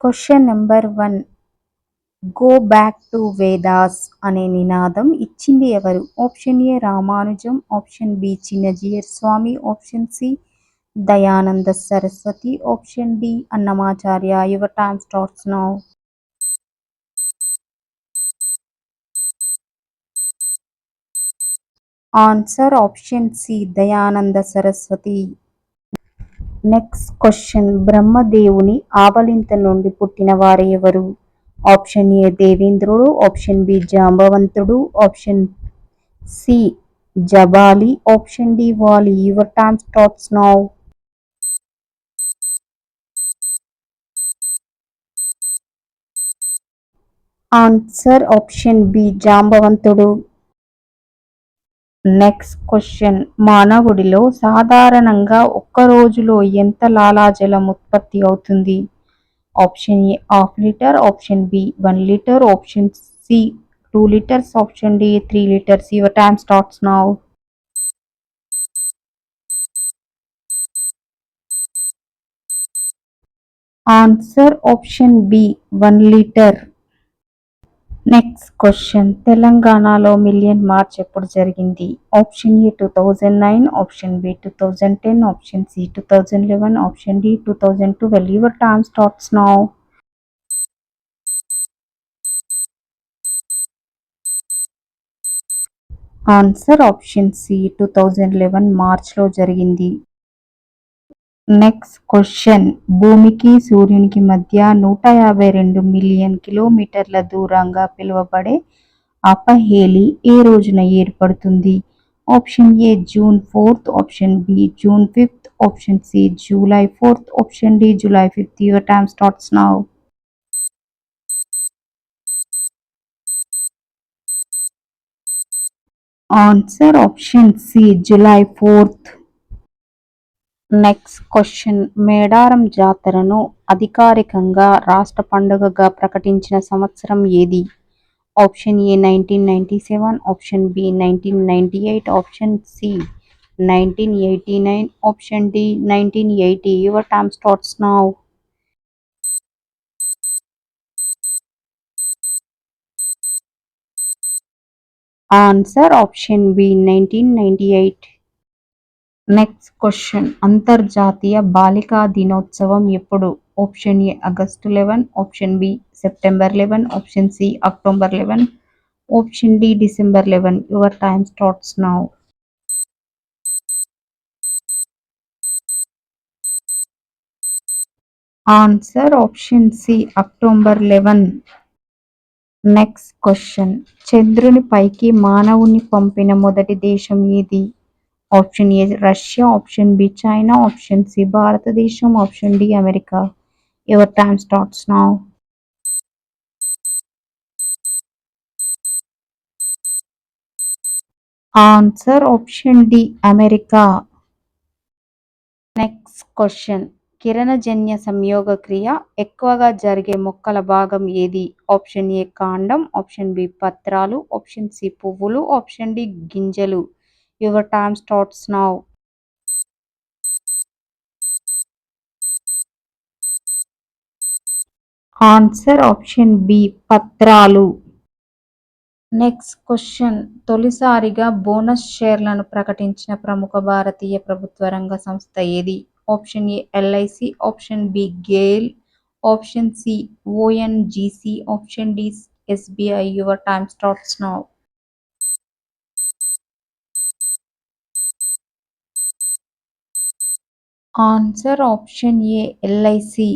Question number 1. Go back to Vedas అనే నినాదం ఇచ్చింది ఎవరు? Option A Ramanujam, option B Chinnajeeyar Swami, option C Dayananda Saraswati, option D Annamacharya. Your time starts now. Answer option C Dayananda Saraswati. Next question. బ్రహ్మదేవుని ఆవలింత నుండి పుట్టిన వారు ఎవరు? ఆప్షన్ ఏ దేవేంద్రుడు, ఆప్షన్ బి జాంబవంతుడు, option C Jabali, option D Vali. Your time starts now. Answer option B జాంబవంతుడు. Next question. మానవుడిలో సాధారణంగా ఒక్క రోజులో ఎంత లాలాజలం ఉత్పత్తి అవుతుంది? Option A half litre, option B 1 litre, option C 2 litres, option D 3 litres. Your time starts now. Answer option B 1 litre. Next question. తెలంగాణలో మిలియన్ మార్చ్ ఎప్పుడు జరిగింది? Option A 2009, option B 2010, option C 2011, option D 2012. Your time starts now. Answer option C 2011 మార్చ్లో జరిగింది. Next question. భూమికి సూర్యునికి మధ్య 152 million కిలోమీటర్ల దూరంగా పిలువబడే అపహేలి ఏ రోజున ఏర్పడుతుంది? Option A June 4th, option B June 5th, option C July 4th, option D July 5th. Your time starts now. Answer option C July 4th. Next question. Medaram జాతరను అధికారికంగా రాష్ట్ర పండుగగా ప్రకటించిన సంవత్సరం ఏది? Option A 1997, option B 1998, option C 1989, option D 1980. Your time starts now. Answer option B 1998. Next question. అంతర్జాతీయ బాలికా దినోత్సవం ఎప్పుడు? Option A August 11, option B September 11, option C October 11, option D December 11. Your time starts now. Answer option C October 11. Next question. చంద్రుని పైకి మానవుని పంపిన మొదటి దేశం ఏది? Option A Russia, option B China, option C Bharatadesam, option D America. Your time starts now. Answer option D America. Next question. కిరణజన్య సంయోగ క్రియ ఎక్కువగా జరిగే మొక్కల భాగం ఏది? ఆప్షన్ ఏ కాండం, ఆప్షన్ బి పత్రాలు, ఆప్షన్ సి పువ్వులు, ఆప్షన్ డి గింజలు. Your time starts now. Answer option B పత్రాలు. Next question. తొలిసారిగా బోనస్ షేర్లను ప్రకటించిన ప్రముఖ భారతీయ ప్రభుత్వ రంగ సంస్థ ఏది? Option A LIC, option B GAIL, option C ONGC, option D SBI. Your time starts now. Answer option A LIC.